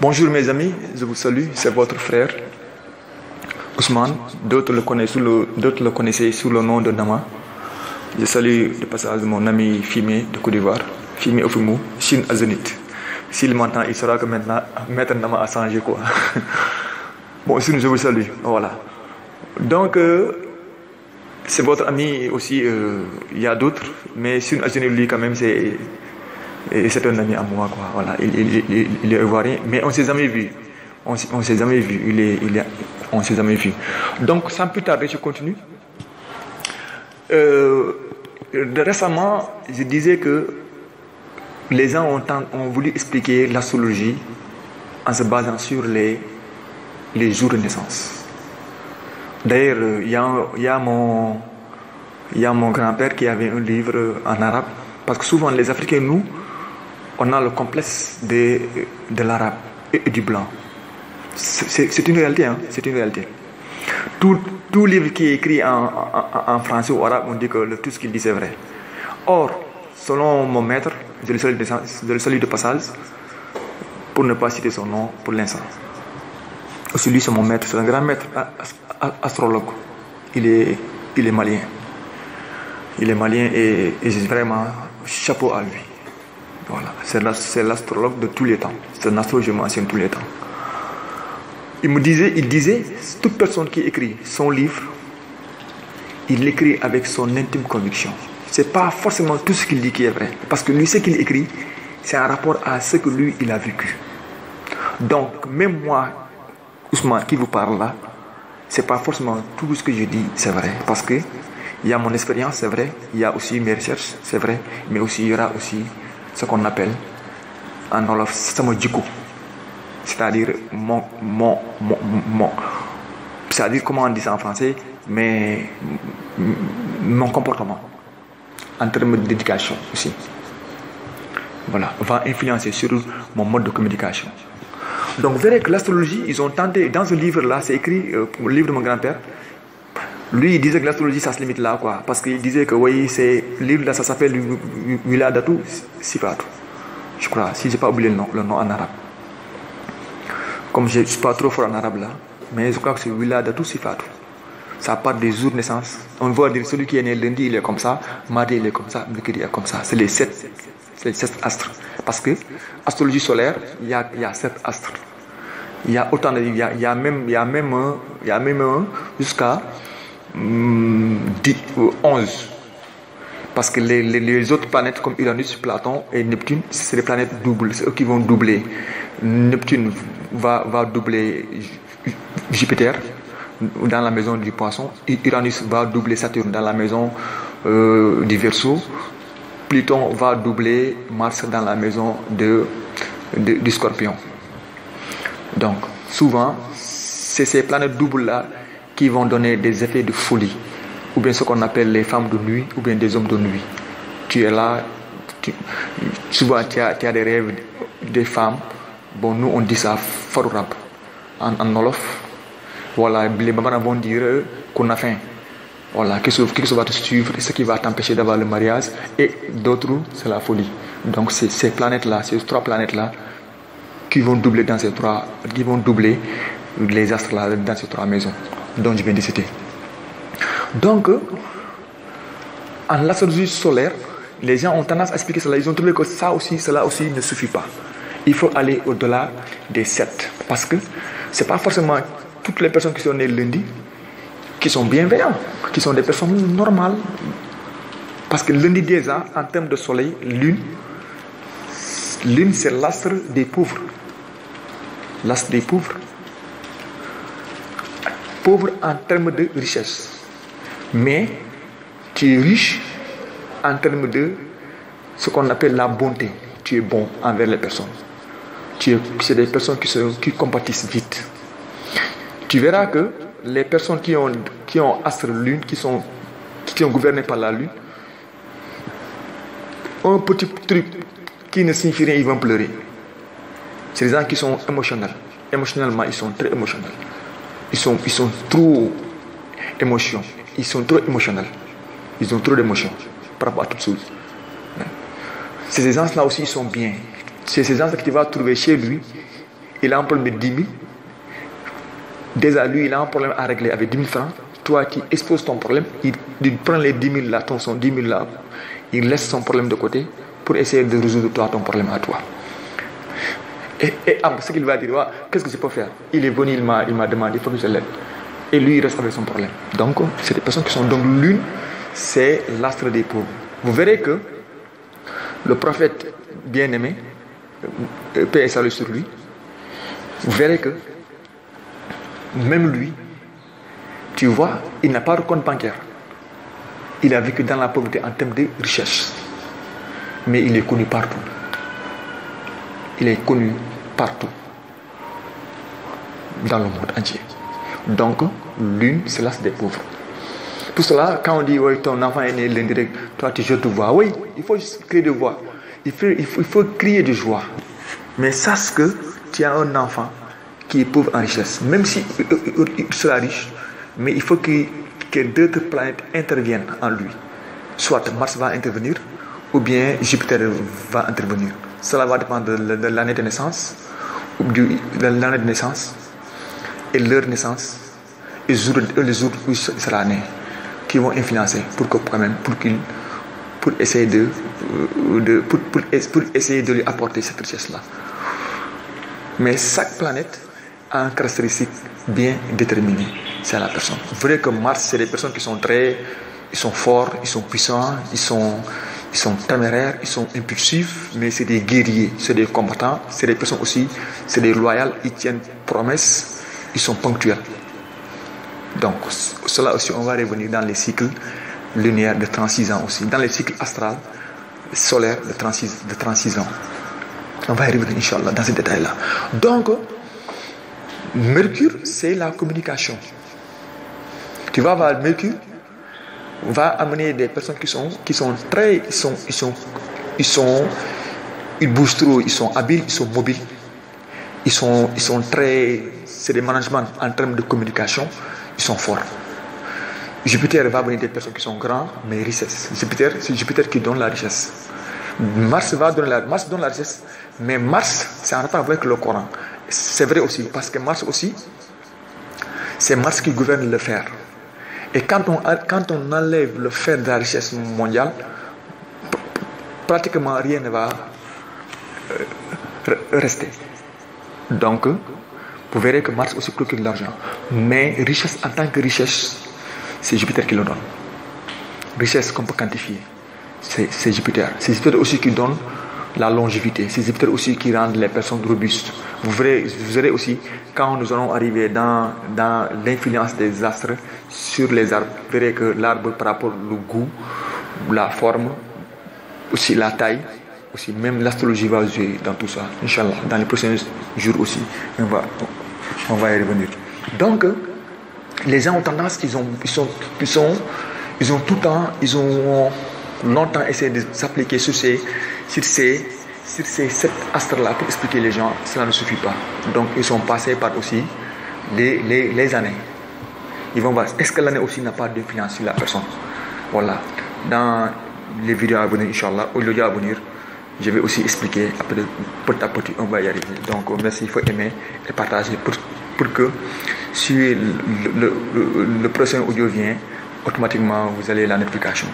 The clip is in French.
Bonjour mes amis, je vous salue, c'est votre frère Ousmane, d'autres le connaissaient sous le nom de Nama. Je salue de passage mon ami Fimé de Côte d'Ivoire, Fimé Ofimou, Chine à Zénith. S'il m'entend, il saura que maintenant, Maître Nama a changé quoi. Bon, sinon je vous salue, voilà. Donc, c'est votre ami aussi, il y a d'autres, mais Chine à Zénith, lui quand même, c'est un ami à moi, quoi. Voilà, il est ivoirien, mais on ne s'est jamais vu. On ne s'est jamais vu. On s'est jamais vu. Donc, sans plus tarder, je continue. Récemment, je disais que les gens ont voulu expliquer l'astrologie en se basant sur les jours de naissance. D'ailleurs, il y a mon grand-père qui avait un livre en arabe, parce que souvent les Africains, nous, on a le complexe de l'arabe et du blanc. C'est une réalité, hein? C'est une réalité. Tout livre qui est écrit en français ou arabe, on dit que tout ce qu'il dit c'est vrai. Or, selon mon maître, je le salue de passage, pour ne pas citer son nom pour l'instant. Celui c'est mon maître, c'est un grand maître astrologue. Il est malien. Il est malien et vraiment chapeau à lui. Voilà, c'est l'astrologue de tous les temps. C'est un astrologue, je mentionne tous les temps. Il disait, toute personne qui écrit son livre, il l'écrit avec son intime conviction. C'est pas forcément tout ce qu'il dit qui est vrai. Parce que lui, ce qu'il écrit, c'est en rapport à ce que lui, il a vécu. Donc, même moi, Ousmane, qui vous parle là, c'est pas forcément tout ce que je dis, c'est vrai. Parce que il y a mon expérience, c'est vrai. Il y a aussi mes recherches, c'est vrai. Mais aussi, il y aura aussi ce qu'on appelle en Wolof sama jikko, c'est-à-dire c'est-à-dire comment on dit ça en français, mais mon comportement en termes d'éducation aussi, voilà, va influencer sur mon mode de communication. Donc vous verrez que l'astrologie, ils ont tenté, dans ce livre là, c'est écrit, le livre de mon grand-père, lui il disait que l'astrologie ça se limite là quoi, parce qu'il disait que oui, c'est livre là, ça s'appelle Wiladatu Sifatu, je crois, si j'ai pas oublié le nom en arabe, comme je suis pas trop fort en arabe là, mais je crois que c'est Wiladatu Sifatu. Ça parle des jours de naissance. On va dire celui qui est né lundi il est comme ça, mardi il est comme ça, mercredi il est comme ça. C'est les sept astres, parce que astrologie solaire, il y a 7 astres. Il y a autant de, il y a même jusqu'à 11, parce que les autres planètes comme Uranus, Platon et Neptune, c'est des planètes doubles, c'est eux qui vont doubler. Neptune va doubler Jupiter dans la maison du Poisson, Uranus va doubler Saturne dans la maison du Verseau, Pluton va doubler Mars dans la maison du Scorpion. Donc souvent c'est ces planètes doubles là qui vont donner des effets de folie, ou bien ce qu'on appelle les femmes de nuit, ou bien des hommes de nuit. Tu es là, souvent tu as des rêves des femmes. Bon, nous on dit ça farurab en Wolof. Voilà, les mamans vont dire qu'on a faim. Voilà, que ce va te suivre, ce qui va t'empêcher d'avoir le mariage, et d'autres c'est la folie. Donc c'est ces planètes là, ces 3 planètes là qui vont doubler les astres là dans ces 3 maisons dont je viens de citer. Donc, en l'astrologie solaire, les gens ont tendance à expliquer cela. Ils ont trouvé que cela aussi ne suffit pas. Il faut aller au-delà des 7. Parce que ce n'est pas forcément toutes les personnes qui sont nées lundi qui sont bienveillantes, qui sont des personnes normales. Parce que lundi déjà, en termes de soleil, lune c'est l'astre des pauvres. L'astre des pauvres. Pauvre en termes de richesse, mais tu es riche en termes de ce qu'on appelle la bonté. Tu es bon envers les personnes. C'est des personnes qui compatissent vite. Tu verras que les personnes qui ont astre lune, qui sont gouvernées par la lune, un petit truc qui ne signifie rien, ils vont pleurer. C'est des gens qui sont émotionnels. Émotionnellement, ils sont très émotionnels. Ils sont trop émotions. Ils sont trop émotionnels. Ils ont trop d'émotions par rapport à toutes choses. Ces gens-là aussi, ils sont bien. C'est ces gens que tu vas trouver chez lui. il a un problème de 10 000. Déjà, lui, il a un problème à régler avec 10 000 francs. Toi qui exposes ton problème, il prend les 10 000 là, son 10 000 là, il laisse son problème de côté pour essayer de résoudre ton problème à toi. Et ce qu'il va dire, qu'est-ce que je peux faire? Il est venu, il m'a demandé, il faut que je l'aide. Et lui, il reste avec son problème. Donc, c'est des personnes qui sont... Donc, l'une, c'est l'astre des pauvres. Vous verrez que le prophète bien-aimé, paix et salut sur lui, vous verrez que même lui, tu vois, il n'a pas de compte bancaire. Il a vécu dans la pauvreté en termes de richesse. Mais il est connu partout. Il est connu partout. Dans le monde entier. Donc, l'une, c'est l'as des pauvres. Pour cela, quand on dit, oui, ton enfant est né l'indirect, toi tu jettes de voix. Oui, il faut juste crier de voix. Il faut crier de joie. Mais sache que tu as un enfant qui est pauvre en richesse. Même si il sera riche, mais il faut que d'autres planètes interviennent en lui. Soit Mars va intervenir, ou bien Jupiter va intervenir. Cela va dépendre de l'année de naissance, de l'année de naissance, et leur naissance, et les jours où il sera né, qui vont influencer pour essayer de lui apporter cette richesse-là. Mais chaque planète a une caractéristique bien déterminée. C'est la personne. Vous verrez que Mars, c'est des personnes qui sont ils sont forts, ils sont puissants, ils sont téméraires, ils sont impulsifs, mais c'est des guerriers, c'est des combattants, c'est des personnes aussi, c'est des loyales, ils tiennent promesses, ils sont ponctuels. Donc, cela aussi, on va revenir dans les cycles lunaires de 36 ans aussi, dans les cycles astrales, solaires de 36 ans. On va y revenir, Inch'Allah, dans ces détails-là. Donc, Mercure, c'est la communication. Tu vas voir, Mercure va amener des personnes ils bougent trop, ils sont habiles, ils sont mobiles, c'est des managements en termes de communication, ils sont forts. Jupiter va amener des personnes qui sont grands, mais richesses. C'est Jupiter qui donne la richesse. Mars donne la richesse, mais Mars, c'est en rapport avec le Coran. C'est vrai aussi, parce que Mars aussi, c'est Mars qui gouverne le fer. Et quand on enlève le fer de la richesse mondiale, pratiquement rien ne va rester. Donc, vous verrez que Mars aussi procure de l'argent. Mais richesse en tant que richesse, c'est Jupiter qui le donne. Richesse qu'on peut quantifier, c'est Jupiter. C'est Jupiter aussi qui donne la longévité. C'est Jupiter aussi qui rend les personnes robustes. Vous verrez aussi, quand nous allons arriver dans l'influence des astres sur les arbres, vous verrez que l'arbre, par rapport au goût, la forme, aussi la taille, aussi même l'astrologie va jouer dans tout ça. Inch'Allah, dans les prochains jours aussi, on va y revenir. Donc, les gens ont tendance, ils ont longtemps essayé de s'appliquer sur ces 7 astres-là pour expliquer les gens, cela ne suffit pas. Donc, ils sont passés par aussi les années. Ils vont voir, est-ce que l'année aussi n'a pas d'influence sur la personne? Voilà. Dans les vidéos à venir, Inch'Allah, ou les vidéos à venir, je vais aussi expliquer, après, petit à petit, on va y arriver. Donc, merci, il faut aimer et partager pour que si le prochain audio vient, automatiquement, vous allez la notification.